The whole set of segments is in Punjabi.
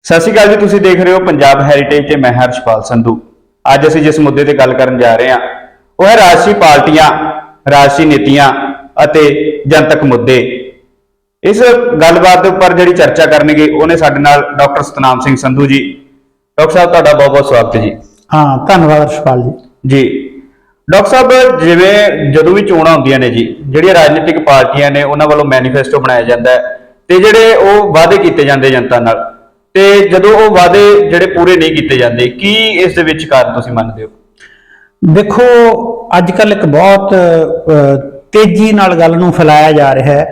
ਸਤਿ ਸ਼੍ਰੀ ਅਕਾਲ ਜੀ। ਤੁਸੀਂ ਦੇਖ ਰਹੇ ਹੋ ਪੰਜਾਬ ਹੈਰੀਟੇਜ ਤੇ ਮੈਂ ਹਰਸ਼ਪਾਲ ਸੰਧੂ। ਅੱਜ ਅਸੀਂ ਜਿਸ ਮੁੱਦੇ ਤੇ ਗੱਲ ਕਰਨ ਜਾ ਰਹੇ ਹਾਂ ਉਹ ਹੈ ਰਾਜਸੀ ਪਾਰਟੀਆਂ, ਰਾਜਸੀ ਨੀਤੀਆਂ ਅਤੇ ਜਨਤਕ ਮੁੱਦੇ। ਇਸ ਗੱਲਬਾਤ ਦੇ ਉੱਪਰ ਜਿਹੜੀ ਚਰਚਾ ਕਰਨਗੇ ਉਹਨੇ ਸਾਡੇ ਨਾਲ ਡਾਕਟਰ ਸਤਨਾਮ ਸਿੰਘ ਸੰਧੂ ਜੀ। ਡਾਕਟਰ ਸਾਹਿਬ ਤੁਹਾਡਾ ਬਹੁਤ ਬਹੁਤ ਸਵਾਗਤ ਹੈ ਜੀ। हाँ धन्यवाद हर्षपाल जी। ਜੀ ਡਾਕਟਰ ਸਾਹਿਬ, ਜਿਵੇਂ ਜਦੋਂ ਵੀ ਚੋਣਾਂ ਹੁੰਦੀਆਂ ਨੇ ਜੀ, ਜਿਹੜੀਆਂ ਰਾਜਨੀਤਿਕ ਪਾਰਟੀਆਂ ਨੇ ਉਹਨਾਂ ਵੱਲੋਂ ਮੈਨੀਫੈਸਟੋ ਬਣਾਇਆ ਜਾਂਦਾ ਹੈ ਤੇ ਜਿਹੜੇ ਉਹ ਵਾਅਦੇ ਕੀਤੇ ਜਾਂਦੇ ਜਨਤਾ ਨਾਲ, ਤੇ ਜਦੋਂ ਉਹ ਵਾਅਦੇ ਜਿਹੜੇ ਪੂਰੇ ਨਹੀਂ ਕੀਤੇ ਜਾਂਦੇ, ਕੀ ਇਸ ਦੇ ਵਿੱਚ ਕਾਰਨ ਤੁਸੀਂ ਮੰਨਦੇ ਹੋ? देखो अजकल एक बहुत तेजी नाल गल नूं फैलाया जा रहा है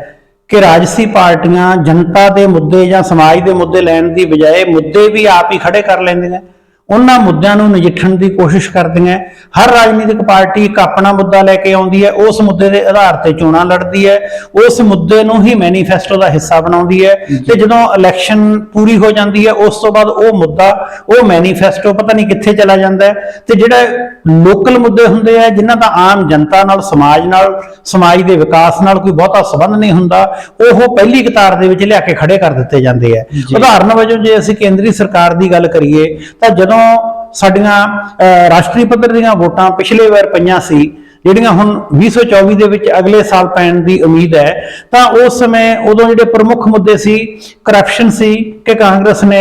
कि राजसी पार्टियां जनता के मुद्दे या समाज के मुद्दे लैण की बजाय मुद्दे भी आप ही खड़े कर लैंदियां, उन्हां मुद्दों नूं नजिठण की कोशिश करदियां। हर राजनीतिक पार्टी एक अपना मुद्दा लैके आउंदी है, उस मुद्दे के आधार पर चोणां लड़दी है, उस मुद्दे नूं ही मैनीफेस्टो का हिस्सा बनाउंदी है ते जदों इलैक्शन पूरी हो जाती है उस तो बाद वो मुद्दा वो मैनीफेस्टो पता नहीं कित्थे चला जाता है। ते जिहड़े लोकल मुद्दे हुंदे आ जिन्हां दा आम जनता नाल समाज के विकास नाल कोई बहुता संबंध नहीं हुंदा, ओह पहली कतार दे विच लिया के खड़े कर दित्ते जांदे आ। उदाहरण वजों जे असीं केंद्री सरकार की गल करिए तां जदों साडियां राष्ट्रीय पद्धर दीयां वोटां पिछले वार पईयां सी, ਜਿਹੜੀਆਂ ਹੁਣ 2024 ਦੇ ਵਿੱਚ ਅਗਲੇ ਸਾਲ ਪੈਣ ਦੀ ਉਮੀਦ ਹੈ, ਤਾਂ ਉਸ ਸਮੇਂ ਉਦੋਂ ਜਿਹੜੇ ਪ੍ਰਮੁੱਖ ਮੁੱਦੇ ਸੀ ਕਰਪਸ਼ਨ ਸੀ ਕਿ ਕਾਂਗਰਸ ਨੇ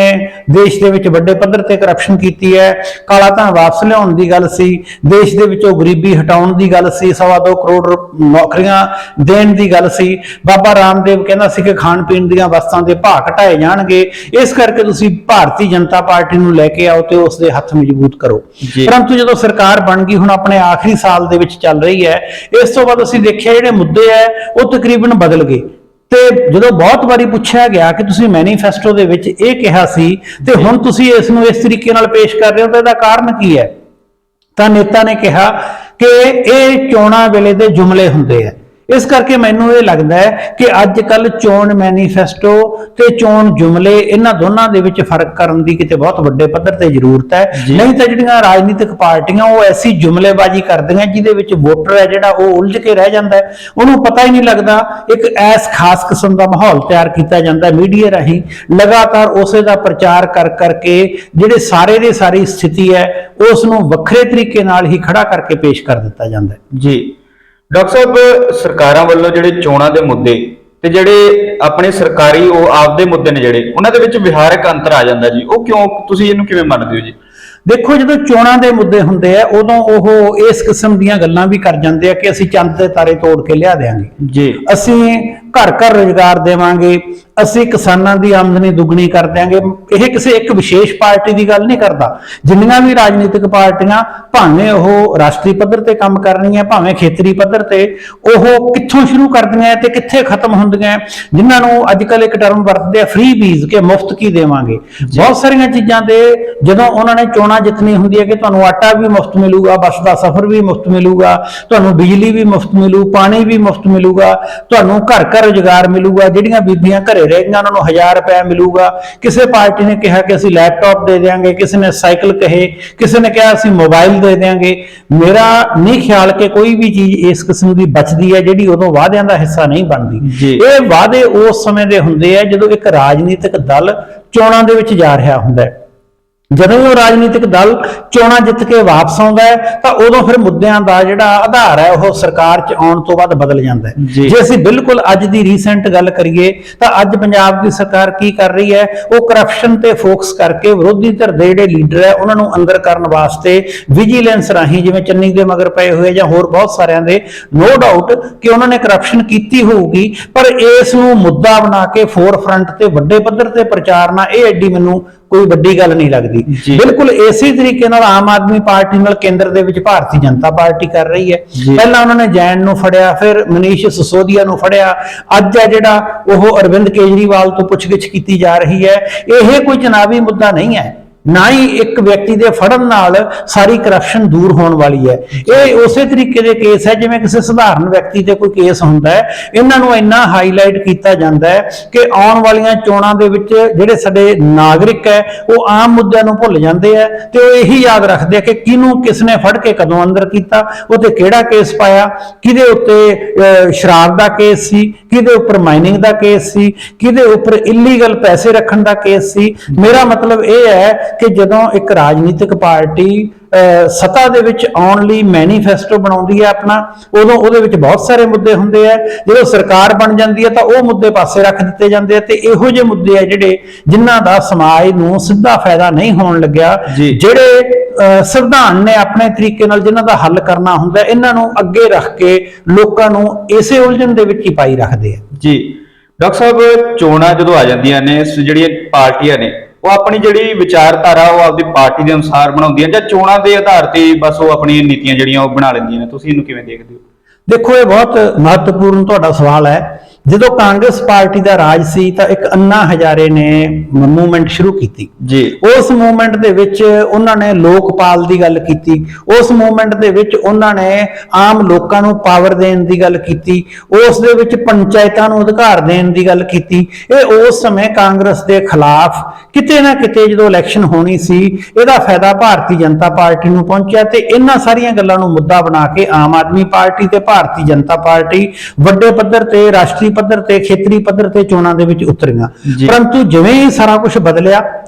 ਦੇਸ਼ ਦੇ ਵਿੱਚ ਵੱਡੇ ਪੱਧਰ ਤੇ ਕਰਪਸ਼ਨ ਕੀਤੀ ਹੈ, ਕਾਲਾ ਧਨ ਵਾਪਸ ਲਿਆਉਣ ਦੀ ਗੱਲ ਸੀ, ਦੇਸ਼ ਦੇ ਵਿੱਚੋਂ ਗਰੀਬੀ ਹਟਾਉਣ ਦੀ ਗੱਲ ਸੀ, 2.25 ਕਰੋੜ ਨੌਕਰੀਆਂ ਦੇਣ ਦੀ ਗੱਲ ਸੀ। ਬਾਬਾ ਰਾਮਦੇਵ ਕਹਿੰਦਾ ਸੀ ਕਿ ਖਾਣ ਪੀਣ ਦੀਆਂ ਵਸਤਾਂ ਦੇ ਭਾਅ ਘਟਾਏ ਜਾਣਗੇ, ਇਸ ਕਰਕੇ ਤੁਸੀਂ ਭਾਰਤੀ ਜਨਤਾ ਪਾਰਟੀ ਨੂੰ ਲੈ ਕੇ ਆਓ ਤੇ ਉਸ ਦੇ ਹੱਥ ਮਜ਼ਬੂਤ ਕਰੋ। ਪਰੰਤੂ ਜਦੋਂ ਸਰਕਾਰ ਬਣ ਗਈ ਹੁਣ ਆਪਣੇ ਆਖਰੀ ਸਾਲ ਦੇ ਵਿੱਚ ਚੱਲ रही है, इस तो बाद असीं देखिया जिहड़े मुद्दे है वो तकरीबन बदल गए। ते जदों बहुत बारी पूछा गया कि तुसीं मैनीफेस्टो दे विच इह कहा सी ते हुण तुसीं इस नूं इस तरीके नाल पेश कर रहे हो, तो इहदा कारण की है? तां नेता ने कहा कि इह चोणां वेले दे जुमले हुंदे है। इस करके मैनूं ये लगता है कि अजकल चोण मैनीफेस्टो ते चोण जुमले इन्हां दोनां दे विच फर्क करन दी किते बहुत वड्डे पद्धर ते जरूरत है। नहीं तां जिहड़ियां राजनीतिक पार्टियां वो ऐसी जुमलेबाजी करदियां जिहदे विच वोटर है जिहड़ा वो उलझ के रह जांदा है, उहनूं पता ही नहीं लगदा। एक ऐस खास किस्म दा माहौल तैयार कीता जांदा है मीडिया राहीं, लगातार उसे दा प्रचार कर करके जिहड़े सारे दे सारी स्थिति है उस नूं वखरे तरीके नाल ही खड़ा करके पेश कर दित्ता जांदा है। जी डॉक्टर साहब, सरकारां वल्लों जिहड़े चोणां दे मुद्दे ते जिहड़े अपने सरकारी ਉਹ ਆਪਦੇ ਮੁੱਦੇ ਨੇ ਜਿਹੜੇ ਉਹਨਾਂ ਦੇ ਵਿੱਚ ਵਿਹਾਰਕ ਅੰਤਰ ਆ ਜਾਂਦਾ ਜੀ, ਉਹ ਕਿਉਂ, ਤੁਸੀਂ ਇਹਨੂੰ ਕਿਵੇਂ ਮੰਨਦੇ ਹੋ ਜੀ? देखो जो चोणां दे मुद्दे हुंदे आ उदों ओह इस किस्म दीयां गल्लां भी कर जांदे आ कि असीं चंद दे तारे तोड़ के लिया देंगे जी, असीं घर घर रोजगार देवांगे, असीं किसानां दी आमदनी दुगनी कर देंगे। यह किसी एक विशेष पार्टी की गल नहीं करता। जिन्नियां भी राजनीतिक पार्टियां भावें ओह राष्ट्रीय पद्धर ते काम कर रही हैं भावें खेतरी पद्धर ते, ओह कित्थों शुरू करदियां ते कित्थे खत्म हुंदियां, जिन्हां नूं अजकल एक टर्म वरतदे आ फ्री बीज के मुफ्त की देवांगे। बहुत सारियां चीज़ां ते जदों उन्हां ने चोणां जितनी हुंदी है कि तुहानूं आटा भी मुफ्त मिलूगा, बस का सफर भी मुफ्त मिलूगा, तुहानूं बिजली भी मुफ्त मिलू, पानी भी मुफ्त मिलूगा, तुहानूं घर घर रोजगार मिलूगा, जिहड़ियां बीबियां घरे रह गईयां उन्हां नूं 1000 रुपया मिलूगा। किसी पार्टी ने कहा कि असीं लैपटॉप दे देंगे, किसी ने साइकिल कहे, किसी ने कहा असीं मोबाइल दे देंगे। मेरा नहीं ख्याल कि कोई भी चीज़ इस किस्म की बचती है जिहड़ी उदों वादियां दा हिस्सा नहीं बनती। ये वादे उस समय दे हुंदे आ जदों एक राजनीतिक दल चोणां दे विच जा रहा हुंदा है। ਜਦੋਂ ਉਹ ਰਾਜਨੀਤਿਕ ਦਲ ਚੋਣਾਂ ਜਿੱਤ ਕੇ ਵਾਪਸ ਆਉਂਦਾ ਹੈ ਤਾਂ ਉਦੋਂ ਫਿਰ ਮੁੱਦਿਆਂ ਦਾ ਜਿਹੜਾ ਆਧਾਰ ਹੈ ਉਹ ਸਰਕਾਰ 'ਚ ਆਉਣ ਤੋਂ ਬਾਅਦ ਬਦਲ ਜਾਂਦਾ ਹੈ। ਜੇ ਅਸੀਂ ਬਿਲਕੁਲ ਅੱਜ ਦੀ ਰੀਸੈਂਟ ਗੱਲ ਕਰੀਏ ਤਾਂ ਅੱਜ ਪੰਜਾਬ ਦੀ ਸਰਕਾਰ ਕੀ ਕਰ ਰਹੀ ਹੈ, ਉਹ ਕਰਪਸ਼ਨ ਤੇ ਫੋਕਸ ਕਰਕੇ ਵਿਰੋਧੀ ਧਿਰ ਦੇ ਜਿਹੜੇ ਲੀਡਰ ਹੈ ਉਹਨਾਂ ਨੂੰ ਅੰਦਰ ਕਰਨ ਵਾਸਤੇ ਵਿਜੀਲੈਂਸ ਰਾਹੀਂ, ਜਿਵੇਂ ਚੰਨੀ ਦੇ ਮਗਰ ਪਏ ਹੋਏ ਜਾਂ ਹੋਰ ਬਹੁਤ ਸਾਰਿਆਂ ਦੇ, ਨੋ ਡਾਊਟ ਕਿ ਉਹਨਾਂ ਨੇ ਕਰਪਸ਼ਨ ਕੀਤੀ ਹੋਊਗੀ, ਪਰ ਇਸ ਨੂੰ ਮੁੱਦਾ ਬਣਾ ਕੇ ਫੋਰ ਫਰੰਟ ਤੇ ਵੱਡੇ ਪੱਧਰ ਤੇ ਪ੍ਰਚਾਰਨਾ ਇਹ ਐਡੀ ਮੈਨੂੰ कोई वड्डी गल नहीं लगती। बिल्कुल इसी तरीके नाल आम आदमी पार्टी नाल केंद्र दे विच भारतीय जनता पार्टी कर रही है। पहला उन्होंने जैन नूं फड़िया, फिर मनीष सिसोदिया नूं फड़िया, अज है जिहड़ा ओह अरविंद केजरीवाल तो पुछगिछ कीती जा रही है। यह कोई चुनावी मुद्दा नहीं है। ਨਾ ਹੀ ਇੱਕ ਵਿਅਕਤੀ ਦੇ ਫੜਨ ਨਾਲ ਸਾਰੀ ਕਰਪਸ਼ਨ ਦੂਰ ਹੋਣ ਵਾਲੀ ਹੈ। ਇਹ ਉਸੇ ਤਰੀਕੇ ਦੇ ਕੇਸ ਹੈ ਜਿਵੇਂ ਕਿਸੇ ਸਧਾਰਨ ਵਿਅਕਤੀ ਤੇ ਕੋਈ ਕੇਸ ਹੁੰਦਾ ਹੈ। ਇਹਨਾਂ ਨੂੰ ਇੰਨਾ ਹਾਈਲਾਈਟ ਕੀਤਾ ਜਾਂਦਾ ਹੈ ਕਿ ਆਉਣ ਵਾਲੀਆਂ ਚੋਣਾਂ ਦੇ ਵਿੱਚ ਜਿਹੜੇ ਸਾਡੇ ਨਾਗਰਿਕ ਹੈ ਉਹ ਆਮ ਮੁੱਦਿਆਂ ਨੂੰ ਭੁੱਲ ਜਾਂਦੇ ਆ ਤੇ ਉਹ ਇਹੀ ਯਾਦ ਰੱਖਦੇ ਆ ਕਿ ਕਿਹਨੂੰ ਕਿਸਨੇ ਫੜ ਕੇ ਕਦੋਂ ਅੰਦਰ ਕੀਤਾ, ਉਹ ਤੇ ਕਿਹੜਾ ਕੇਸ ਪਾਇਆ, ਕਿਹਦੇ ਉੱਤੇ ਸ਼ਰਾਬ ਦਾ ਕੇਸ ਸੀ, ਕਿਹਦੇ ਉੱਪਰ ਮਾਈਨਿੰਗ ਦਾ ਕੇਸ ਸੀ, ਕਿਹਦੇ ਉੱਪਰ ਇਲੀਗਲ ਪੈਸੇ ਰੱਖਣ ਦਾ ਕੇਸ ਸੀ। ਮੇਰਾ ਮਤਲਬ ਇਹ ਹੈ ਕਿ ਜਦੋਂ ਇੱਕ ਰਾਜਨੀਤਿਕ ਪਾਰਟੀ ਸੱਤਾ ਦੇ ਵਿੱਚ ਆਉਣ ਲਈ ਮੈਨੀਫੈਸਟੋ ਬਣਾਉਂਦੀ ਹੈ ਆਪਣਾ, ਉਦੋਂ ਉਹਦੇ ਵਿੱਚ ਬਹੁਤ ਸਾਰੇ ਮੁੱਦੇ ਹੁੰਦੇ ਆ। ਜਦੋਂ ਸਰਕਾਰ ਬਣ ਜਾਂਦੀ ਹੈ ਤਾਂ ਉਹ ਮੁੱਦੇ ਪਾਸੇ ਰੱਖ ਦਿੱਤੇ ਜਾਂਦੇ ਆ ਤੇ ਇਹੋ ਜਿਹੇ ਮੁੱਦੇ ਆ ਜਿਹੜੇ ਜਿਨ੍ਹਾਂ ਦਾ ਸਮਾਜ ਨੂੰ ਸਿੱਧਾ ਫਾਇਦਾ ਨਹੀਂ ਹੋਣ ਲੱਗਿਆ, ਜਿਹੜੇ ਸੰਵਿਧਾਨ ਨੇ ਆਪਣੇ ਤਰੀਕੇ ਨਾਲ ਜਿਨ੍ਹਾਂ ਦਾ ਹੱਲ ਕਰਨਾ ਹੁੰਦਾ, ਇਹਨਾਂ ਨੂੰ ਅੱਗੇ ਰੱਖ ਕੇ ਲੋਕਾਂ ਨੂੰ ਇਸੇ ਉਲਝਣ ਦੇ ਵਿੱਚ ਹੀ ਪਾਈ ਰੱਖਦੇ ਆ। ਜੀ ਡਾਕਟਰ ਸਾਹਿਬ, ਚੋਣਾਂ ਜਦੋਂ ਆ ਜਾਂਦੀਆਂ ਨੇ, ਜਿਹੜੀਆਂ ਪਾਰਟੀਆਂ ਨੇ ਉਹ ਆਪਣੀ ਜਿਹੜੀ ਵਿਚਾਰਧਾਰਾ ਉਹ ਆਪਦੀ ਪਾਰਟੀ ਦੇ ਅਨੁਸਾਰ ਬਣਾਉਂਦੀਆਂ ਜਾਂ ਚੋਣਾਂ ਦੇ ਆਧਾਰ ਤੇ ਬਸ ਉਹ ਆਪਣੀਆਂ ਨੀਤੀਆਂ ਜਿਹੜੀਆਂ ਉਹ ਬਣਾ ਲੈਂਦੀਆਂ ਨੇ? ਤੁਸੀਂ ਇਹਨੂੰ ਕਿਵੇਂ ਦੇਖਦੇ ਹੋ? ਦੇਖੋ, ਇਹ ਬਹੁਤ ਮਹੱਤਵਪੂਰਨ ਤੁਹਾਡਾ ਸਵਾਲ ਹੈ। ਜਦੋਂ ਕਾਂਗਰਸ ਪਾਰਟੀ ਦਾ ਰਾਜ ਸੀ ਤਾਂ ਇੱਕ ਅੰਨਾ ਹਜ਼ਾਰੇ ਨੇ ਮੂਵਮੈਂਟ ਸ਼ੁਰੂ ਕੀਤੀ ਜੀ। ਉਸ ਮੂਵਮੈਂਟ ਦੇ ਵਿੱਚ ਉਹਨਾਂ ਨੇ ਲੋਕਪਾਲ ਦੀ ਗੱਲ ਕੀਤੀ, ਉਸ ਮੂਵਮੈਂਟ ਦੇ ਵਿੱਚ ਉਹਨਾਂ ਨੇ ਆਮ ਲੋਕਾਂ ਨੂੰ ਪਾਵਰ ਦੇਣ ਦੀ ਗੱਲ ਕੀਤੀ, ਉਸ ਦੇ ਵਿੱਚ ਪੰਚਾਇਤਾਂ ਨੂੰ ਅਧਿਕਾਰ ਦੇਣ ਦੀ ਗੱਲ ਕੀਤੀ। ਇਹ ਉਸ ਸਮੇਂ ਕਾਂਗਰਸ ਦੇ ਖਿਲਾਫ ਕਿਤੇ ਨਾ ਕਿਤੇ ਜਦੋਂ ਇਲੈਕਸ਼ਨ ਹੋਣੀ ਸੀ ਇਹਦਾ ਫਾਇਦਾ ਭਾਰਤੀ ਜਨਤਾ ਪਾਰਟੀ ਨੂੰ ਪਹੁੰਚਿਆ ਤੇ ਇਹਨਾਂ ਸਾਰੀਆਂ ਗੱਲਾਂ ਨੂੰ ਮੁੱਦਾ ਬਣਾ ਕੇ ਆਮ ਆਦਮੀ ਪਾਰਟੀ ਤੇ ਭਾਰਤੀ ਜਨਤਾ ਪਾਰਟੀ ਵੱਡੇ ਪੱਧਰ ਤੇ, ਰਾਸ਼ਟਰੀ ਪੱਧਰ ਤੇ, ਖੇਤਰੀ ਪੱਧਰ ਤੇ ਚੋਣਾਂ ਦੇ ਵਿੱਚ ਉਤਰੀਆਂ। ਪਰੰਤੂ ਜਿਵੇਂ ਹੀ ਸਾਰਾ ਕੁਝ ਬਦਲਿਆ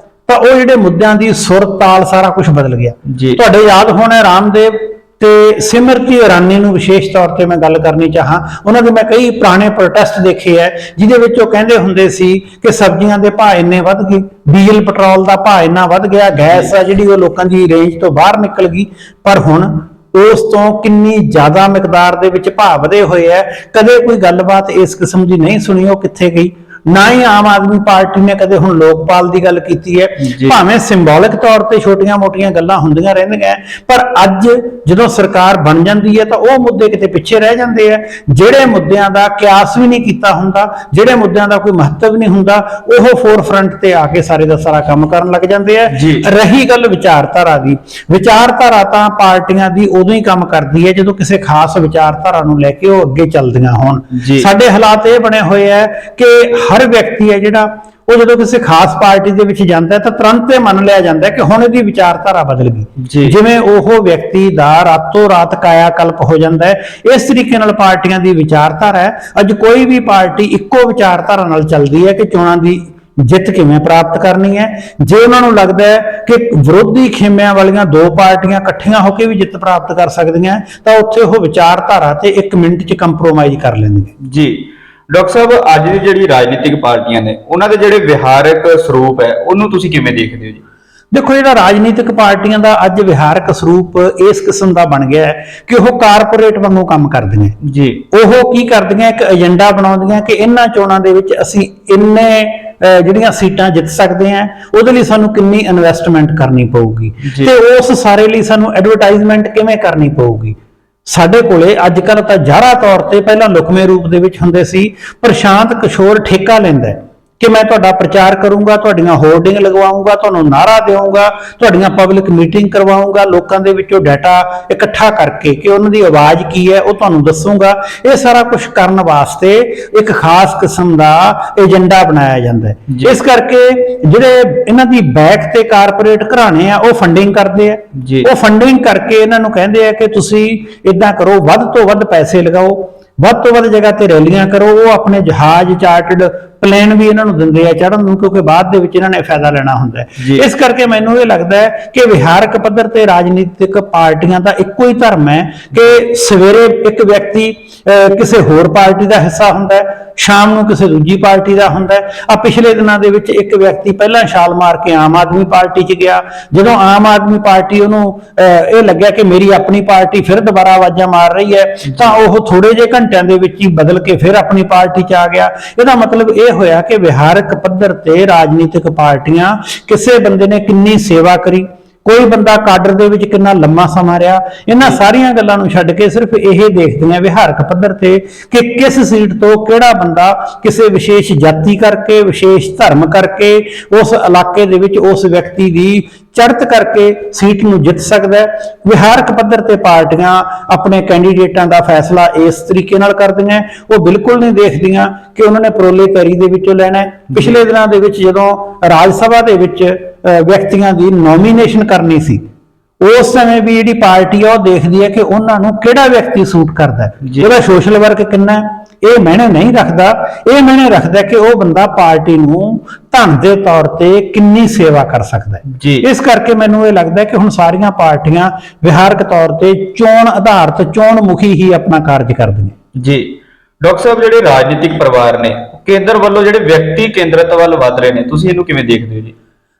ਤਾਂ ਉਹ ਜਿਹੜੇ ਮੁੱਦਿਆਂ ਦੀ ਸੁਰ ਤਾਲ ਸਾਰਾ ਕੁਝ ਬਦਲ ਗਿਆ। ਤੁਹਾਡੇ ਯਾਦ ਹੋਣਾ ਰਾਮਦੇਵ ਤੇ ਸਿਮਰਤੀ ਇਰਾਨੀ ਨੂੰ ਵਿਸ਼ੇਸ਼ ਤੌਰ ਤੇ ਮੈਂ ਗੱਲ ਕਰਨੀ ਚਾਹਾਂ। ਉਹਨਾਂ ਦੇ ਮੈਂ ਕਈ ਪੁਰਾਣੇ ਪ੍ਰੋਟੈਸਟ ਦੇਖੇ ਹੈ ਜਿਹਦੇ ਵਿੱਚ ਉਹ ਕਹਿੰਦੇ ਹੁੰਦੇ ਸੀ ਕਿ ਸਬਜ਼ੀਆਂ ਦੇ ਭਾਅ ਇੰਨੇ ਵੱਧ ਗਏ, ਡੀਜ਼ਲ ਪੈਟਰੋਲ ਦਾ ਭਾਅ ਇੰਨਾ ਵੱਧ ਗਿਆ, ਗੈਸ ਆ ਜਿਹੜੀ ਉਹ ਲੋਕਾਂ ਦੀ ਰੇਂਜ ਤੋਂ ਬਾਹਰ ਨਿਕਲ ਗਈ। ਪਰ ਹੁਣ ਉਸ ਤੋਂ ਕਿੰਨੀ ਜ਼ਿਆਦਾ ਮਿਕਦਾਰ ਦੇ ਵਿੱਚ ਭਾਅ ਵਧੇ ਹੋਏ ਹੈ। ਕਦੇ ਕੋਈ ਗੱਲਬਾਤ ਇਸ ਕਿਸਮ ਦੀ ਨਹੀਂ ਸੁਣੀ, ਉਹ ਕਿੱਥੇ ਗਈ? ਨਾ ਹੀ ਆਮ ਆਦਮੀ ਪਾਰਟੀ ਨੇ ਕਦੇ ਹੁਣ ਲੋਕਪਾਲ ਦੀ ਗੱਲ ਕੀਤੀ ਹੈ। ਭਾਵੇਂ ਸਿੰਬੋਲਿਕ ਤੌਰ ਤੇ ਛੋਟੀਆਂ-ਮੋਟੀਆਂ ਗੱਲਾਂ ਹੁੰਦੀਆਂ ਰਹਿੰਦੀਆਂ, ਪਰ ਅੱਜ ਜਦੋਂ ਸਰਕਾਰ ਬਣ ਜਾਂਦੀ ਹੈ ਤਾਂ ਉਹ ਮੁੱਦੇ ਕਿਤੇ ਪਿੱਛੇ ਰਹਿ ਜਾਂਦੇ ਆ। ਜਿਹੜੇ ਮੁੱਦਿਆਂ ਦਾ ਕਿਆਸ ਵੀ ਨਹੀਂ ਕੀਤਾ ਹੁੰਦਾ, ਜਿਹੜੇ ਮੁੱਦਿਆਂ ਦਾ ਕੋਈ ਮਹੱਤਵ ਨਹੀਂ ਹੁੰਦਾ, ਉਹ ਫੋਰਫਰੰਟ ਤੇ ਆ ਕੇ ਸਾਰੇ ਦਾ ਸਾਰਾ ਕੰਮ ਕਰਨ ਲੱਗ ਜਾਂਦੇ ਆ। ਰਹੀ ਗੱਲ ਵਿਚਾਰਧਾਰਾ ਦੀ, ਵਿਚਾਰਧਾਰਾ ਤਾਂ ਪਾਰਟੀਆਂ ਦੀ ਉਦੋਂ ਹੀ ਕੰਮ ਕਰਦੀ ਹੈ ਜਦੋਂ ਕਿਸੇ ਖਾਸ ਵਿਚਾਰਧਾਰਾ ਨੂੰ ਲੈ ਕੇ ਉਹ ਅੱਗੇ ਚੱਲਦੀਆਂ ਹੋਣ। ਸਾਡੇ ਹਾਲਾਤ ਇਹ ਬਣੇ ਹੋਏ ਆ ਕਿ ਹਰ ਵਿਅਕਤੀ ਹੈ ਜਿਹੜਾ ਉਹ ਜਦੋਂ ਕਿਸੇ ਖਾਸ ਪਾਰਟੀ ਦੇ ਵਿੱਚ ਜਾਂਦਾ ਤਾਂ ਤੁਰੰਤ ਇਹ ਮੰਨ ਲਿਆ ਜਾਂਦਾ ਕਿ ਹੁਣ ਇਹਦੀ ਵਿਚਾਰਧਾਰਾ ਬਦਲ ਗਈ, ਜਿਵੇਂ ਉਹ ਵਿਅਕਤੀ ਦਾ ਰਾਤੋਂ ਰਾਤ ਕਾਇਆ ਕਲਪ ਹੋ ਜਾਂਦਾ ਹੈ। ਇਸ ਤਰੀਕੇ ਨਾਲ ਪਾਰਟੀਆਂ ਦੀ ਵਿਚਾਰਧਾਰਾ ਹੈ। ਅੱਜ ਕੋਈ ਵੀ ਪਾਰਟੀ ਇੱਕੋ ਵਿਚਾਰਧਾਰਾ ਨਾਲ ਚੱਲਦੀ ਹੈ ਕਿ ਚੋਣਾਂ ਦੀ ਜਿੱਤ ਕਿਵੇਂ ਪ੍ਰਾਪਤ ਕਰਨੀ ਹੈ। ਜੇ ਉਹਨਾਂ ਨੂੰ ਲੱਗਦਾ ਹੈ ਕਿ ਵਿਰੋਧੀ ਖੇਮਿਆਂ ਵਾਲੀਆਂ ਦੋ ਪਾਰਟੀਆਂ ਇਕੱਠੀਆਂ ਹੋ ਕੇ ਵੀ ਜਿੱਤ ਪ੍ਰਾਪਤ ਕਰ ਸਕਦੀਆਂ ਤਾਂ ਉੱਥੇ ਉਹ ਵਿਚਾਰਧਾਰਾ ਤੇ 1 ਮਿੰਟ 'ਚ ਕੰਪਰੋਮਾਈਜ਼ ਕਰ ਲੈਂਦੀਆਂ। ਜੀ ਡਾਕਟਰ ਸਾਹਿਬ, ਅੱਜ ਦੀ ਜਿਹੜੀ ਰਾਜਨੀਤਿਕ ਪਾਰਟੀਆਂ ਨੇ ਉਹਨਾਂ ਦੇ ਜਿਹੜੇ ਵਿਹਾਰਕ ਸਰੂਪ ਹੈ ਉਹਨੂੰ ਤੁਸੀਂ ਕਿਵੇਂ ਦੇਖਦੇ ਹੋ ਜੀ? ਦੇਖੋ, ਜਿਹੜਾ ਰਾਜਨੀਤਿਕ ਪਾਰਟੀਆਂ ਦਾ ਅੱਜ ਵਿਹਾਰਕ ਸਰੂਪ ਇਸ ਕਿਸਮ ਦਾ ਬਣ ਗਿਆ ਹੈ ਕਿ ਉਹ ਕਾਰਪੋਰੇਟ ਵਾਂਗੂ ਕੰਮ ਕਰਦੀਆਂ ਜੀ। ਉਹ ਕੀ ਕਰਦੀਆਂ, ਇੱਕ ਏਜੰਡਾ ਬਣਾਉਂਦੀਆਂ ਕਿ ਇਹਨਾਂ ਚੋਣਾਂ ਦੇ ਵਿੱਚ ਅਸੀਂ ਇੰਨੇ ਜਿਹੜੀਆਂ ਸੀਟਾਂ ਜਿੱਤ ਸਕਦੇ ਆ, ਉਹਦੇ ਲਈ ਸਾਨੂੰ ਕਿੰਨੀ ਇਨਵੈਸਟਮੈਂਟ ਕਰਨੀ ਪਊਗੀ ਤੇ ਉਸ ਸਾਰੇ ਲਈ ਸਾਨੂੰ ਐਡਵਰਟਾਈਜ਼ਮੈਂਟ ਕਿਵੇਂ ਕਰਨੀ ਪਊਗੀ। ਸਾਡੇ ਕੋਲੇ ਅੱਜ ਕੱਲ੍ਹ ਤਾਂ ਜ਼ਾਹਰਾ ਤੌਰ ਤੇ, ਪਹਿਲਾਂ ਲੁਕਵੇਂ ਰੂਪ ਦੇ ਵਿੱਚ ਹੁੰਦੇ ਸੀ, ਪ੍ਰਸ਼ਾਂਤ ਕਿਸ਼ੋਰ ਠੇਕਾ ਲੈਂਦਾ ਕਿ ਮੈਂ ਤੁਹਾਡਾ ਪ੍ਰਚਾਰ ਕਰੂੰਗਾ, ਤੁਹਾਡੀਆਂ ਹੋਰਡਿੰਗ ਲਗਵਾਉਂਗਾ, ਤੁਹਾਨੂੰ ਨਾਅਰਾ ਦੇਵਾਂਗਾ, ਤੁਹਾਡੀਆਂ ਪਬਲਿਕ ਮੀਟਿੰਗ ਕਰਵਾਉਂਗਾ, ਲੋਕਾਂ ਦੇ ਵਿੱਚੋਂ ਡਾਟਾ ਇਕੱਠਾ ਕਰਕੇ ਕਿ ਉਹਨਾਂ ਦੀ ਆਵਾਜ਼ ਕੀ ਹੈ ਉਹ ਤੁਹਾਨੂੰ ਦੱਸੂਗਾ। ਇਹ ਸਾਰਾ ਕੁਝ ਕਰਨ ਵਾਸਤੇ ਇੱਕ ਖਾਸ ਕਿਸਮ ਦਾ ਏਜੰਡਾ ਬਣਾਇਆ ਜਾਂਦਾ ਹੈ। ਇਸ ਕਰਕੇ ਜਿਹੜੇ ਇਹਨਾਂ ਦੀ ਬੈਕ ਤੇ ਕਾਰਪੋਰੇਟ ਘਰਾਣੇ ਆ ਉਹ ਫੰਡਿੰਗ ਕਰਦੇ ਆ। ਉਹ ਫੰਡਿੰਗ ਕਰਕੇ ਇਹਨਾਂ ਨੂੰ ਕਹਿੰਦੇ ਆ ਕਿ ਤੁਸੀਂ ਇਦਾਂ ਕਰੋ, ਵੱਧ ਤੋਂ ਵੱਧ ਪੈਸੇ ਲਗਾਓ, ਵੱਧ ਤੋਂ ਵੱਧ ਜਗ੍ਹਾ ਤੇ ਰੈਲੀਆਂ ਕਰੋ। ਉਹ ਆਪਣੇ ਜਹਾਜ਼, ਚਾਰਟਰਡ ਪਲੇਨ ਵੀ ਇਹਨਾਂ ਨੂੰ ਦਿੰਦੇ ਆ ਚੜ੍ਹਨ ਨੂੰ, ਕਿਉਂਕਿ ਬਾਅਦ ਦੇ ਵਿੱਚ ਇਹਨਾਂ ਨੇ ਫਾਇਦਾ ਲੈਣਾ ਹੁੰਦਾ ਹੈ। ਇਸ ਕਰਕੇ ਮੈਨੂੰ ਇਹ ਲੱਗਦਾ ਹੈ ਕਿ ਵਿਹਾਰਕ ਪੱਧਰ ਤੇ ਰਾਜਨੀਤਿਕ ਪਾਰਟੀਆਂ ਦਾ ਇੱਕੋ ਹੀ ਧਰਮ ਹੈ ਕਿ ਸਵੇਰੇ ਇੱਕ ਵਿਅਕਤੀ ਕਿਸੇ ਹੋਰ ਪਾਰਟੀ ਦਾ ਹਿੱਸਾ ਹੁੰਦਾ ਹੈ, ਸ਼ਾਮ ਨੂੰ ਕਿਸੇ ਦੂਜੀ ਪਾਰਟੀ ਦਾ ਹੁੰਦਾ ਹੈ। ਆ ਪਿਛਲੇ ਦਿਨਾਂ ਦੇ ਵਿੱਚ ਇੱਕ ਵਿਅਕਤੀ ਪਹਿਲਾਂ ਛਾਲ ਮਾਰ ਕੇ ਆਮ ਆਦਮੀ ਪਾਰਟੀ 'ਚ ਗਿਆ, ਜਦੋਂ ਆਮ ਆਦਮੀ ਪਾਰਟੀ ਉਹਨੂੰ ਇਹ ਲੱਗਿਆ ਕਿ ਮੇਰੀ ਆਪਣੀ ਪਾਰਟੀ ਫਿਰ ਦੁਬਾਰਾ ਆਵਾਜ਼ਾਂ ਮਾਰ ਰਹੀ ਹੈ ਤਾਂ ਉਹ ਥੋੜੇ ਜਿਹੇ ਘੰਟਿਆਂ ਦੇ ਵਿੱਚ ਹੀ ਬਦਲ ਕੇ ਫਿਰ ਆਪਣੀ ਪਾਰਟੀ 'ਚ ਆ ਗਿਆ। ਇਹਦਾ ਮਤਲਬ ਇਹ ਹੋਇਆ ਕਿ ਵਿਹਾਰਕ ਪੱਧਰ ਤੇ ਰਾਜਨੀਤਿਕ ਪਾਰਟੀਆਂ, ਕਿਸੇ ਬੰਦੇ ਨੇ ਕਿੰਨੀ ਸੇਵਾ ਕਰੀ, ਕੋਈ ਬੰਦਾ ਕਾਡਰ ਦੇ ਵਿੱਚ ਕਿੰਨਾ ਲੰਮਾ ਸਮਾਂ ਰਿਹਾ, ਇਹਨਾਂ ਸਾਰੀਆਂ ਗੱਲਾਂ ਨੂੰ ਛੱਡ ਕੇ ਸਿਰਫ ਇਹ ਦੇਖਦੇ ਆ ਵਿਹਾਰਕ ਪੱਧਰ ਤੇ ਕਿ ਕਿਸ ਸੀਟ ਤੋਂ ਕਿਹੜਾ ਬੰਦਾ ਕਿਸੇ ਵਿਸ਼ੇਸ਼ ਜਾਤੀ ਕਰਕੇ, ਵਿਸ਼ੇਸ਼ ਧਰਮ ਕਰਕੇ ਉਸ ਇਲਾਕੇ ਦੇ ਵਿੱਚ ਉਸ ਵਿਅਕਤੀ ਦੀ ਚੜ੍ਹਤ ਕਰਕੇ ਸੀਟ ਨੂੰ ਜਿੱਤ ਸਕਦਾ ਹੈ। ਵਿਹਾਰਕ ਪੱਧਰ ਤੇ ਪਾਰਟੀਆਂ ਆਪਣੇ ਕੈਂਡੀਡੇਟਾਂ ਦਾ ਫੈਸਲਾ ਇਸ ਤਰੀਕੇ ਨਾਲ ਕਰਦੀਆਂ, ਉਹ ਬਿਲਕੁਲ ਨਹੀਂ ਦੇਖਦੀਆਂ ਕਿ ਉਹਨਾਂ ਨੇ ਪਰੋਲੇ ਪੈਰੀ ਦੇ ਵਿੱਚੋਂ ਲੈਣਾ ਹੈ। ਪਿਛਲੇ ਦਿਨਾਂ ਦੇ ਵਿੱਚ ਜਦੋਂ ਰਾਜ ਸਭਾ ਦੇ ਵਿੱਚ ਵਿਅਕਤੀਆਂ ਦੀ ਨੋਮੀਨੇਸ਼ਨ ਕਰਨੀ ਸੀ, ਉਸ ਸਮੇਂ ਵੀ ਜਿਹੜੀ ਪਾਰਟੀ ਆ ਉਹ ਦੇਖਦੀ ਹੈ ਕਿ ਉਹਨਾਂ ਨੂੰ ਕਿਹੜਾ ਵਿਅਕਤੀ ਸੂਟ ਕਰਦਾ ਹੈ, ਉਹਦਾ ਸੋਸ਼ਲ ਵਰਕ ਕਿੰਨਾ ਹੈ। ਇਹ ਮਾਇਨੇ ਨਹੀਂ ਰੱਖਦਾ, ਇਹ ਮਾਇਨੇ ਰੱਖਦਾ ਕਿ ਉਹ ਬੰਦਾ ਪਾਰਟੀ ਨੂੰ ਧਨ ਦੇ ਤੌਰ ਤੇ ਕਿੰਨੀ ਸੇਵਾ ਕਰ ਸਕਦਾ ਹੈ। ਇਸ ਕਰਕੇ ਮੈਨੂੰ ਇਹ ਲੱਗਦਾ ਕਿ ਹੁਣ ਸਾਰੀਆਂ ਪਾਰਟੀਆਂ ਵਿਹਾਰਕ ਤੌਰ ਤੇ ਚੋਣ ਆਧਾਰਿਤ, ਚੋਣ ਮੁਖੀ ਹੀ ਆਪਣਾ ਕਾਰਜ ਕਰਦੀਆਂ। ਜੀ ਡਾਕਟਰ ਸਾਹਿਬ, ਜਿਹੜੇ ਰਾਜਨੀਤਿਕ ਪਰਿਵਾਰ ਨੇ ਕੇਂਦਰ ਵੱਲੋਂ ਜਿਹੜੇ ਵਿਅਕਤੀ ਕੇਂਦਰਿਤ ਵੱਲ ਵਧ ਰਹੇ ਨੇ, ਤੁਸੀਂ ਇਹਨੂੰ ਕਿਵੇਂ ਦੇਖਦੇ ਹੋ ਜੀ?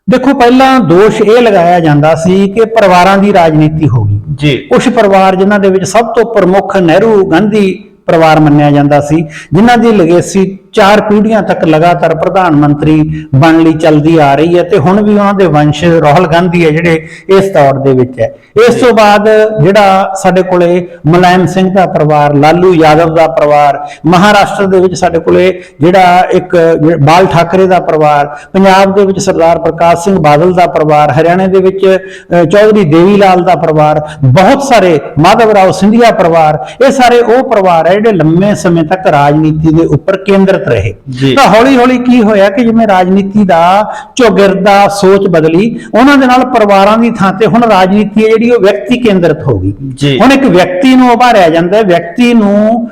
ਦੇਖੋ, ਪਹਿਲਾਂ ਦੋਸ਼ ਇਹ ਲਗਾਇਆ ਜਾਂਦਾ ਸੀ ਕਿ ਪਰਿਵਾਰਾਂ ਦੀ ਰਾਜਨੀਤੀ ਹੋ ਗਈ ਜੀ। ਕੁਝ ਪਰਿਵਾਰ ਜਿਨ੍ਹਾਂ ਦੇ ਵਿੱਚ ਸਭ ਤੋਂ ਪ੍ਰਮੁੱਖ ਨਹਿਰੂ ਗਾਂਧੀ ਪਰਿਵਾਰ ਮੰਨਿਆ ਜਾਂਦਾ ਸੀ, ਜਿਨ੍ਹਾਂ ਦੀ ਲੈਗੇਸੀ 4 ਪੀੜ੍ਹੀਆਂ ਤੱਕ ਲਗਾਤਾਰ ਪ੍ਰਧਾਨ ਮੰਤਰੀ ਬਣਨ ਲਈ ਚੱਲਦੀ ਆ ਰਹੀ ਹੈ ਤੇ ਹੁਣ ਵੀ ਉਹਨਾਂ ਦੇ ਵੰਸ਼ ਰਾਹੁਲ ਗਾਂਧੀ ਹੈ ਜਿਹੜੇ ਇਸ ਦੌਰ ਦੇ ਵਿੱਚ ਹੈ। ਇਸ ਤੋਂ ਬਾਅਦ ਜਿਹੜਾ ਸਾਡੇ ਕੋਲੇ ਮੁਲਾਇਮ ਸਿੰਘ ਦਾ ਪਰਿਵਾਰ, ਲਾਲੂ ਯਾਦਵ ਦਾ ਪਰਿਵਾਰ, ਮਹਾਰਾਸ਼ਟਰ ਦੇ ਵਿੱਚ ਸਾਡੇ ਕੋਲੇ ਜਿਹੜਾ ਇੱਕ ਬਾਲ ਠਾਕਰੇ ਦਾ ਪਰਿਵਾਰ, ਪੰਜਾਬ ਦੇ ਵਿੱਚ ਸਰਦਾਰ ਪ੍ਰਕਾਸ਼ ਸਿੰਘ ਬਾਦਲ ਦਾ ਪਰਿਵਾਰ, ਹਰਿਆਣੇ ਦੇ ਵਿੱਚ ਚੌਧਰੀ ਦੇਵੀ ਲਾਲ ਦਾ ਪਰਿਵਾਰ, ਬਹੁਤ ਸਾਰੇ ਮਾਧਵ ਰਾਓ ਸਿੰਧੀਆ ਪਰਿਵਾਰ, ਇਹ ਸਾਰੇ ਉਹ ਪਰਿਵਾਰ ਹੈ ਜਿਹੜੇ ਲੰਮੇ ਸਮੇਂ ਤੱਕ ਰਾਜਨੀਤੀ ਦੇ ਉੱਪਰ ਕੇਂਦਰਿਤ ਰਹੇ। ਤਾਂ ਹੌਲੀ ਹੌਲੀ ਕੀ ਹੋਇਆ ਕਿ ਜਿਵੇਂ ਰਾਜਨੀਤੀ ਦਾ ਚੌਗਿਰਦਾ ਸੋਚ ਬਦਲੀ, ਉਹਨਾਂ ਦੇ ਨਾਲ ਪਰਿਵਾਰਾਂ ਦੀ ਥਾਂ ਤੇ ਹੁਣ ਰਾਜਨੀਤੀ ਹੈ ਜਿਹੜੀ ਉਹ ਵਿਅਕਤੀ ਕੇਂਦਰਿਤ ਹੋ ਗਈ। ਹੁਣ ਇੱਕ ਵਿਅਕਤੀ ਨੂੰ ਉਭਾਰਿਆ ਜਾਂਦਾ ਹੈ, ਵਿਅਕਤੀ ਨੂੰ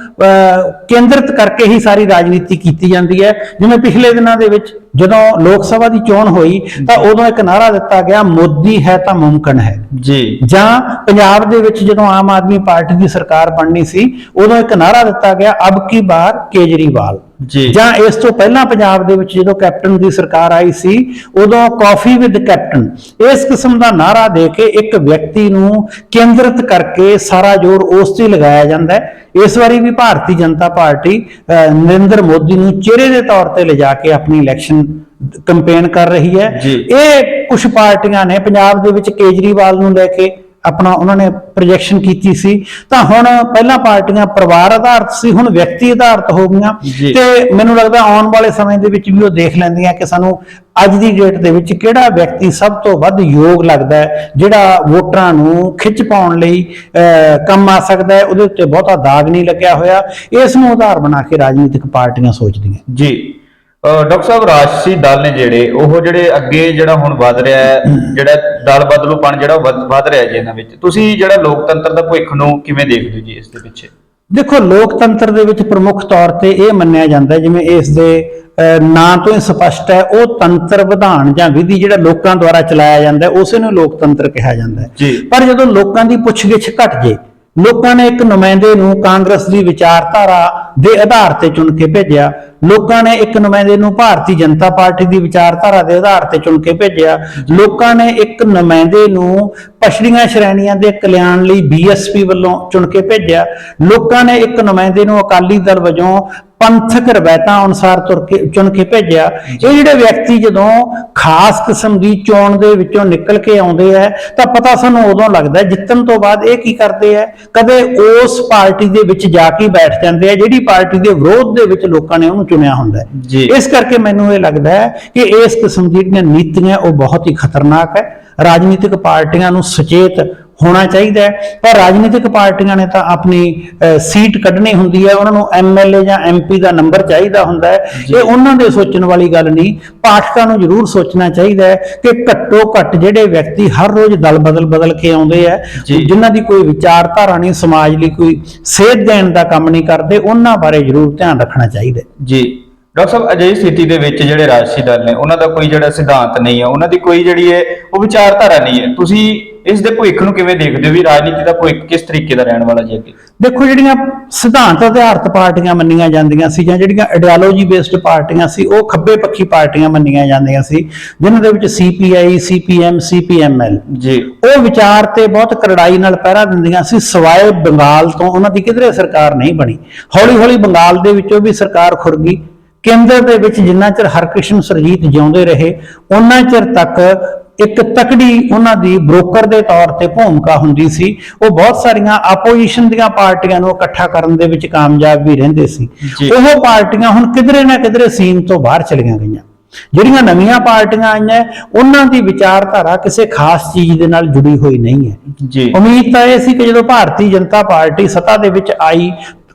ਕੇਂਦਰਿਤ ਕਰਕੇ ਹੀ ਸਾਰੀ ਰਾਜਨੀਤੀ ਕੀਤੀ ਜਾਂਦੀ ਹੈ। ਜਿਵੇਂ ਪਿਛਲੇ ਦਿਨਾਂ ਦੇ ਵਿੱਚ ਜਦੋਂ ਲੋਕ ਸਭਾ ਦੀ ਚੋਣ ਹੋਈ ਤਾਂ ਉਦੋਂ ਇੱਕ ਨਾਅਰਾ ਦਿੱਤਾ ਗਿਆ, ਮੋਦੀ ਹੈ ਤਾਂ ਮੁਮਕਿਨ ਹੈ ਜੀ। ਜਾਂ ਪੰਜਾਬ ਦੇ ਵਿੱਚ ਜਦੋਂ ਆਮ ਆਦਮੀ ਪਾਰਟੀ ਦੀ ਸਰਕਾਰ ਬਣਨੀ ਸੀ, ਉਦੋਂ ਇੱਕ ਨਾਅਰਾ ਦਿੱਤਾ ਗਿਆ, ਅਬ ਕੀ ਬਾਰ ਕੇਜਰੀਵਾਲ ਜੀ। ਜਾਂ ਇਸ ਤੋਂ ਪਹਿਲਾਂ ਪੰਜਾਬ ਦੇ ਵਿੱਚ ਜਦੋਂ ਕੈਪਟਨ ਦੀ ਸਰਕਾਰ ਆਈ ਸੀ, ਉਦੋਂ ਕਾਫੀ ਵਿਦ ਕੈਪਟਨ, ਇਸ ਕਿਸਮ ਦਾ ਨਾਅਰਾ ਦੇ ਕੇ ਇੱਕ ਵਿਅਕਤੀ ਨੂੰ ਕੇਂਦਰਿਤ ਕਰਕੇ ਸਾਰਾ ਜ਼ੋਰ ਉਸ ਤੇ ਲਗਾਇਆ ਜਾਂਦਾ ਹੈ। ਇਸ ਵਾਰੀ ਵੀ ਭਾਰਤੀ ਜਨਤਾ ਪਾਰਟੀ ਨਰਿੰਦਰ ਮੋਦੀ ਨੂੰ ਚਿਹਰੇ ਦੇ ਤੌਰ ਤੇ ਲਿਜਾ ਕੇ ਆਪਣੀ ਇਲੈਕਸ਼ਨ ਕੈਂਪੇਨ ਕਰ ਰਹੀ ਹੈ। ਇਹ ਕੁਝ ਪਾਰਟੀਆਂ ਨੇ ਪੰਜਾਬ ਦੇ ਵਿੱਚ ਕੇਜਰੀਵਾਲ ਨੂੰ ਲੈ ਕੇ ਆਪਣਾ ਉਹਨਾਂ ਨੇ ਪ੍ਰੋਜੈਕਸ਼ਨ ਕੀਤੀ ਸੀ, ਤਾਂ ਹੁਣ ਪਹਿਲਾਂ ਪਾਰਟੀਆਂ ਪਰਿਵਾਰ ਆਧਾਰਿਤ ਸੀ, ਹੁਣ ਵਿਅਕਤੀ ਆਧਾਰਿਤ ਹੋ ਗਈਆਂ। ਤੇ ਮੈਨੂੰ ਲੱਗਦਾ ਆਉਣ ਵਾਲੇ ਸਮੇਂ ਦੇ ਵਿੱਚ ਵੀ ਉਹ ਦੇਖ ਲੈਂਦੀਆਂ ਕਿ ਸਾਨੂੰ ਅੱਜ ਦੀ ਡੇਟ ਦੇ ਵਿੱਚ ਕਿਹੜਾ ਵਿਅਕਤੀ ਸਭ ਤੋਂ ਵੱਧ ਯੋਗ ਲੱਗਦਾ ਹੈ, ਜਿਹੜਾ ਵੋਟਰਾਂ ਨੂੰ ਖਿੱਚ ਪਾਉਣ ਲਈ ਕੰਮ ਆ ਸਕਦਾ ਹੈ, ਉਹਦੇ ਉੱਤੇ ਬਹੁਤਾ ਦਾਗ ਨਹੀਂ ਲੱਗਿਆ ਹੋਇਆ। ਇਸ ਨੂੰ ਆਧਾਰ ਬਣਾ ਕੇ ਰਾਜਨੀਤਿਕ ਪਾਰਟੀਆਂ ਸੋਚਦੀਆਂ ਜੀ। ਡਾਕਟਰ ਸਾਹਿਬ, ਰਾਜਸੀ ਦਲ ਨੇ ਜਿਹੜੇ ਅੱਗੇ ਜਿਹੜਾ ਹੁਣ ਵਧ ਰਿਹਾ ਹੈ, ਜਿਹੜਾ ਦਲ ਬਦਲੂਪਣ ਜਿਹੜਾ ਵਧ ਰਿਹਾ ਜੀ ਇਹਨਾਂ ਵਿੱਚ, ਤੁਸੀਂ ਜਿਹੜਾ ਲੋਕਤੰਤਰ ਦਾ ਭਵਿੱਖ ਨੂੰ ਕਿਵੇਂ ਦੇਖਦੇ ਹੋ ਜੀ ਇਸ ਦੇ ਪਿੱਛੇ? ਦੇਖੋ, ਲੋਕਤੰਤਰ ਦੇ ਵਿੱਚ ਪ੍ਰਮੁੱਖ ਤੌਰ ਤੇ ਇਹ ਮੰਨਿਆ ਜਾਂਦਾ, ਜਿਵੇਂ ਇਸ ਦੇ ਨਾਂ ਤੋਂ ਹੀ ਸਪਸ਼ਟ ਹੈ, ਉਹ ਤੰਤਰ, ਵਿਧਾਨ ਜਾਂ ਵਿਧੀ ਜਿਹੜਾ ਲੋਕਾਂ ਦੁਆਰਾ ਚਲਾਇਆ ਜਾਂਦਾ ਉਸੇ ਨੂੰ ਲੋਕਤੰਤਰ ਕਿਹਾ ਜਾਂਦਾ ਹੈ। ਪਰ ਜਦੋਂ ਲੋਕਾਂ ਦੀ ਪੁੱਛਗਿੱਛ ਘਟ ਜੇ, ਲੋਕਾਂ ਨੇ ਇੱਕ ਨੁਮਾਇੰਦੇ ਨੂੰ ਕਾਂਗਰਸ ਦੀ ਵਿਚਾਰਧਾਰਾ ਦੇ ਆਧਾਰ ਤੇ ਚੁਣ ਕੇ ਭੇਜਿਆ, ਲੋਕਾਂ ਨੇ ਇੱਕ ਨੁਮਾਇੰਦੇ ਨੂੰ ਭਾਰਤੀ ਜਨਤਾ ਪਾਰਟੀ ਦੀ ਵਿਚਾਰਧਾਰਾ ਦੇ ਆਧਾਰ ਤੇ ਚੁਣ ਕੇ ਭੇਜਿਆ, ਲੋਕਾਂ ਨੇ ਇੱਕ ਨੁਮਾਇੰਦੇ ਨੂੰ ਪਛੜੀਆਂ ਸ਼੍ਰੇਣੀਆਂ ਦੇ ਕਲਿਆਣ ਲਈ ਬੀਐਸਪੀ ਵੱਲੋਂ ਚੁਣ ਕੇ ਭੇਜਿਆ, ਲੋਕਾਂ ਨੇ ਇੱਕ ਨੁਮਾਇੰਦੇ ਨੂੰ ਅਕਾਲੀ ਦਲ ਵਜੋਂ ਪੰਥਕ ਰਵਾਇਤਾਂ ਅਨੁਸਾਰ ਚੁਣ ਕੇ ਭੇਜਿਆ। ਇਹ ਜਿਹੜੇ ਵਿਅਕਤੀ ਜਦੋਂ ਖਾਸ ਕਿਸਮ ਦੀ ਚੋਣ ਦੇ ਵਿੱਚੋਂ ਨਿਕਲ ਕੇ ਆਉਂਦੇ ਆ ਤਾਂ ਪਤਾ ਸਾਨੂੰ ਉਦੋਂ ਲੱਗਦਾ, ਜਿੱਤਣ ਤੋਂ ਬਾਅਦ ਇਹ ਕੀ ਕਰਦੇ ਆ, ਕਦੇ ਉਸ ਪਾਰਟੀ ਦੇ ਵਿੱਚ ਜਾ ਕੇ ਬੈਠ ਜਾਂਦੇ ਆ ਜਿਹੜੀ ਪਾਰਟੀ ਦੇ ਵਿਰੋਧ ਦੇ ਵਿੱਚ ਲੋਕਾਂ ਨੇ ਉਹਨੂੰ ਚੁਣਿਆ ਹੁੰਦਾ ਹੈ। ਇਸ ਕਰਕੇ ਮੈਨੂੰ ਇਹ ਲੱਗਦਾ ਹੈ ਕਿ ਇਸ ਕਿਸਮ ਦੀਆਂ ਨੀਤੀਆਂ ਉਹ ਬਹੁਤ ਹੀ ਖਤਰਨਾਕ ਹੈ। ਰਾਜਨੀਤਿਕ ਪਾਰਟੀਆਂ ਨੂੰ ਸੁਚੇਤ ਹੋਣਾ ਚਾਹੀਦਾ ਹੈ, ਪਰ ਰਾਜਨੀਤਿਕ ਪਾਰਟੀਆਂ ਨੇ ਤਾਂ ਆਪਣੀ ਸੀਟ ਕੱਢਣੀ ਹੁੰਦੀ ਹੈ, ਉਹਨਾਂ ਨੂੰ ਐਮਐਲਏ ਜਾਂ ਐਮਪੀ ਦਾ ਨੰਬਰ ਚਾਹੀਦਾ ਹੁੰਦਾ ਹੈ। ਇਹ ਉਹਨਾਂ ਦੇ ਸੋਚਣ ਵਾਲੀ ਗੱਲ ਨਹੀਂ, ਪਾਠਕਾਂ ਨੂੰ ਜ਼ਰੂਰ ਸੋਚਣਾ ਚਾਹੀਦਾ ਹੈ ਕਿ ਘੱਟੋ ਘੱਟ ਜਿਹੜੇ ਵਿਅਕਤੀ ਹਰ ਰੋਜ਼ ਦਲ ਬਦਲ ਕੇ ਆਉਂਦੇ ਆ, ਜਿਨ੍ਹਾਂ ਦੀ ਕੋਈ ਵਿਚਾਰਧਾਰਾ ਨਹੀਂ, ਸਮਾਜ ਲਈ ਕੋਈ ਸੇਧ ਦੇਣ ਦਾ ਕੰਮ ਨਹੀਂ ਕਰਦੇ, ਉਹਨਾਂ ਬਾਰੇ ਜ਼ਰੂਰ ਧਿਆਨ ਰੱਖਣਾ ਚਾਹੀਦਾ ਜੀ। ਡਾਕਟਰ ਸਾਹਿਬ, ਅਜਿਹੀ ਸਥਿਤੀ ਦੇ ਵਿੱਚ ਜਿਹੜੇ ਰਾਜਸੀ ਦਲ ਨੇ ਉਹਨਾਂ ਦਾ ਕੋਈ ਜਿਹੜਾ ਸਿਧਾਂਤ ਨਹੀਂ ਹੈ, ਉਹਨਾਂ ਦੀ ਕੋਈ ਜਿਹੜੀ ਹੈ ਉਹ ਵਿਚਾਰਧਾਰਾ ਨਹੀਂ ਹੈ, ਤੁਸੀਂ ਇਸ ਦੇ ਭਵਿੱਖ ਨੂੰ ਕਿਵੇਂ ਦੇਖਦੇ ਹੋ ਵੀ ਰਾਜਨੀਤੀ ਦਾ ਭਵਿੱਖ ਕਿਸ ਤਰੀਕੇ ਦਾ ਰਹਿਣ ਵਾਲਾ ਜੀ ਅੱਗੇ? ਦੇਖੋ, ਜਿਹੜੀਆਂ ਸਿਧਾਂਤ ਆਧਾਰਿਤ ਪਾਰਟੀਆਂ ਮੰਨੀਆਂ ਜਾਂਦੀਆਂ ਸੀ ਜਾਂ ਜਿਹੜੀਆਂ ਆਈਡੀਓਲੋਜੀ ਬੇਸਡ ਪਾਰਟੀਆਂ ਸੀ, ਉਹ ਖੱਬੇ ਪੱਖੀ ਪਾਰਟੀਆਂ ਮੰਨੀਆਂ ਜਾਂਦੀਆਂ ਸੀ, ਜਿਨ੍ਹਾਂ ਦੇ ਵਿੱਚ ਸੀਪੀਆਈ, ਸੀਪੀਐਮ, ਸੀਪੀਐਮਐਲ ਜੀ, ਉਹ ਵਿਚਾਰ ਤੇ ਬਹੁਤ ਕਰੜਾਈ ਨਾਲ ਪਹਿਰਾ ਦਿੰਦੀਆਂ ਸੀ। ਸਵਾਏ ਬੰਗਾਲ ਤੋਂ ਉਹਨਾਂ ਦੀ ਕਿਧਰੇ ਸਰਕਾਰ ਨਹੀਂ ਬਣੀ। ਹੌਲੀ ਹੌਲੀ ਬੰਗਾਲ ਦੇ ਵਿੱਚੋਂ ਵੀ ਸਰਕਾਰ ਖੁਰ ਗਈ। ਕੇਂਦਰ ਦੇ ਵਿੱਚ ਜਿੰਨਾ ਚਿਰ ਹਰਕ੍ਰਿਸ਼ਨ ਸੁਰਜੀਤ ਜਿਉਂਦੇ ਰਹੇ, ਉਹਨਾਂ ਚਿਰ ਤੱਕ ਇੱਕ ਤਕੜੀ ਉਹਨਾਂ ਦੀ ਬ੍ਰੋਕਰ ਦੇ ਤੌਰ ਤੇ ਭੂਮਿਕਾ ਹੁੰਦੀ ਸੀ। ਉਹ ਬਹੁਤ ਸਾਰੀਆਂ ਆਪੋਜੀਸ਼ਨ ਦੀਆਂ ਪਾਰਟੀਆਂ ਨੂੰ ਇਕੱਠਾ ਕਰਨ ਦੇ ਵਿੱਚ ਕਾਮਯਾਬ ਵੀ ਰਹਿੰਦੇ ਸੀ। ਉਹ ਪਾਰਟੀਆਂ ਹੁਣ ਕਿਧਰੇ ਨਾ ਕਿਧਰੇ ਸੀਨ ਤੋਂ ਬਾਹਰ ਚਲੀਆਂ ਗਈਆਂ। ਜਿਹੜੀਆਂ ਨਵੀਆਂ ਪਾਰਟੀਆਂ ਆਈਆਂ ਉਹਨਾਂ ਦੀ ਵਿਚਾਰਧਾਰਾ ਕਿਸੇ ਖਾਸ ਚੀਜ਼ ਦੇ ਨਾਲ ਜੁੜੀ ਹੋਈ ਨਹੀਂ ਹੈ ਜੀ। ਉਮੀਦ ਤਾਂ ਇਹ ਸੀ ਕਿ ਜਦੋਂ ਭਾਰਤੀ ਜਨਤਾ ਪਾਰਟੀ ਸੱਤਾ ਦੇ ਵਿੱਚ ਆਈ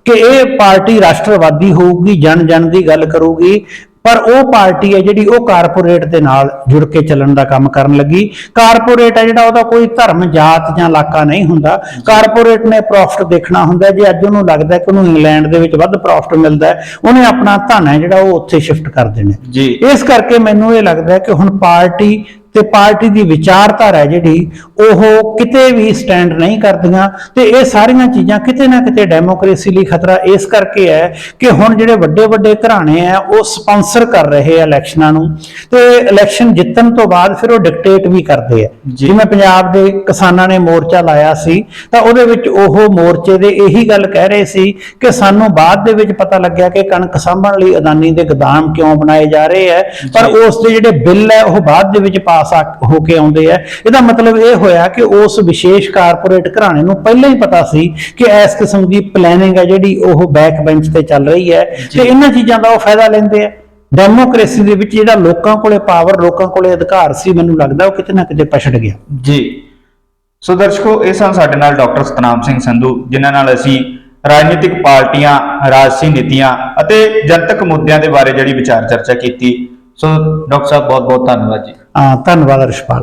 ਕਿ ਇਹ ਪਾਰਟੀ ਰਾਸ਼ਟਰਵਾਦੀ ਹੋਊਗੀ, ਜਨ ਜਨ ਦੀ ਗੱਲ ਕਰੂਗੀ, ਪਰ ਉਹ ਪਾਰਟੀ ਹੈ ਜਿਹੜੀ ਉਹ ਕਾਰਪੋਰੇਟ ਦੇ ਨਾਲ ਜੁੜ ਕੇ ਚੱਲਣ ਦਾ ਕੰਮ ਕਰਨ ਲੱਗੀ। ਕਾਰਪੋਰੇਟ ਹੈ ਜਿਹੜਾ ਉਹਦਾ ਕੋਈ ਧਰਮ, ਜਾਤ ਜਾਂ ਇਲਾਕਾ ਨਹੀਂ ਹੁੰਦਾ। ਕਾਰਪੋਰੇਟ ਨੇ ਪ੍ਰੋਫਿਟ ਦੇਖਣਾ ਹੁੰਦਾ। ਜੇ ਅੱਜ ਉਹਨੂੰ ਲੱਗਦਾ ਕਿ ਉਹਨੂੰ ਇੰਗਲੈਂਡ ਦੇ ਵਿੱਚ ਵੱਧ ਪ੍ਰੋਫਿਟ ਮਿਲਦਾ ਹੈ, ਉਹਨੇ ਆਪਣਾ ਧਨ ਹੈ ਜਿਹੜਾ ਉਹ ਉੱਥੇ ਸ਼ਿਫਟ ਕਰ ਦੇਣਾ ਜੀ। ਇਸ ਕਰਕੇ ਮੈਨੂੰ ਇਹ ਲੱਗਦਾ ਹੈ ਕਿ ਹੁਣ ਪਾਰਟੀ ਤੇ ਪਾਰਟੀ ਦੀ ਵਿਚਾਰਧਾਰਾ ਜਿਹੜੀ ਉਹ ਕਿਤੇ ਵੀ ਸਟੈਂਡ ਨਹੀਂ ਕਰਦੀਆਂ ਤੇ ਇਹ ਸਾਰੀਆਂ ਚੀਜ਼ਾਂ ਕਿਤੇ ਨਾ ਕਿਤੇ ਡੈਮੋਕ੍ਰੇਸੀ ਲਈ ਖਤਰਾ ਇਸ ਕਰਕੇ ਹੈ ਕਿ ਹੁਣ ਜਿਹੜੇ ਵੱਡੇ ਵੱਡੇ ਘਰਾਣੇ ਆ ਉਹ ਸਪਾਂਸਰ ਕਰ ਰਹੇ ਆ ਇਲੈਕਸ਼ਨਾਂ ਨੂੰ ਤੇ ਇਲੈਕਸ਼ਨ ਜਿੱਤਣ ਤੋਂ ਬਾਅਦ ਫਿਰ ਉਹ ਡਿਕਟੇਟ ਵੀ ਕਰਦੇ ਆ। ਜਿਵੇਂ ਪੰਜਾਬ ਦੇ ਕਿਸਾਨਾਂ ਨੇ ਮੋਰਚਾ ਲਾਇਆ ਸੀ ਤਾਂ ਉਹਦੇ ਵਿੱਚ ਉਹ ਮੋਰਚੇ ਦੇ ਇਹੀ ਗੱਲ ਕਹਿ ਰਹੇ ਸੀ ਕਿ ਸਾਨੂੰ ਬਾਅਦ ਦੇ ਵਿੱਚ ਪਤਾ ਲੱਗਿਆ ਕਿ ਕਣਕ ਸਾਂਭਣ ਲਈ ਅਦਾਨੀ ਦੇ ਗੋਦਾਮ ਕਿਉਂ ਬਣਾਏ ਜਾ ਰਹੇ ਆ, ਪਰ ਉਸ ਦੇ ਜਿਹੜੇ ਬਿੱਲ ਹੈ ਉਹ ਬਾਅਦ ਦੇ ਵਿੱਚ ਪਾਸ ਹੋ ਕੇ ਆਉਂਦੇ ਆ। ਇਹਦਾ ਮਤਲਬ ਇਹ ਹੋਇਆ ਕਿ ਉਸ ਵਿਸ਼ੇਸ਼ ਕਾਰਪੋਰੇਟ ਘਰਾਣੇ ਨੂੰ ਪਹਿਲਾਂ ਹੀ ਪਤਾ ਸੀ ਕਿ ਇਸ ਕਿਸਮ ਦੀ ਪਲੈਨਿੰਗ ਹੈ ਜਿਹੜੀ ਉਹ ਬੈਕ ਬੈਂਚ ਤੇ ਚੱਲ ਰਹੀ ਹੈ ਤੇ ਇਹਨਾਂ ਚੀਜ਼ਾਂ ਦਾ ਉਹ ਫਾਇਦਾ ਲੈਂਦੇ ਆ। ਡੈਮੋਕ੍ਰੇਸੀ ਦੇ ਵਿੱਚ ਜਿਹੜਾ ਲੋਕਾਂ ਕੋਲੇ ਪਾਵਰ, ਲੋਕਾਂ ਕੋਲੇ ਅਧਿਕਾਰ ਸੀ, ਮੈਨੂੰ ਲੱਗਦਾ ਉਹ ਕਿਤੇ ਨਾ ਕਿਤੇ ਪਛੜ ਗਿਆ। ਜੀ। ਸੋ ਦਰਸ਼ਕੋ, ਇਹ ਸਨ ਸਾਡੇ ਨਾਲ ਡਾਕਟਰ ਸਤਨਾਮ ਸਿੰਘ ਸੰਧੂ, ਜਿਨ੍ਹਾਂ ਨਾਲ ਅਸੀਂ ਰਾਜਨੀਤਿਕ ਪਾਰਟੀਆਂ, ਰਾਜਸੀ ਨੀਤੀਆਂ ਅਤੇ ਜਨਤਕ ਮੁੱਦਿਆਂ ਦੇ ਬਾਰੇ ਜਿਹੜੀ ਵਿਚਾਰ ਚਰਚਾ ਕੀਤੀ। ਸੋ ਡਾਕਟਰ ਸਾਹਿਬ, ਬਹੁਤ ਬਹੁਤ ਧੰਨਵਾਦ ਜੀ। ਧੰਨਵਾਦ ਰਿਸ਼ਪਾਲ।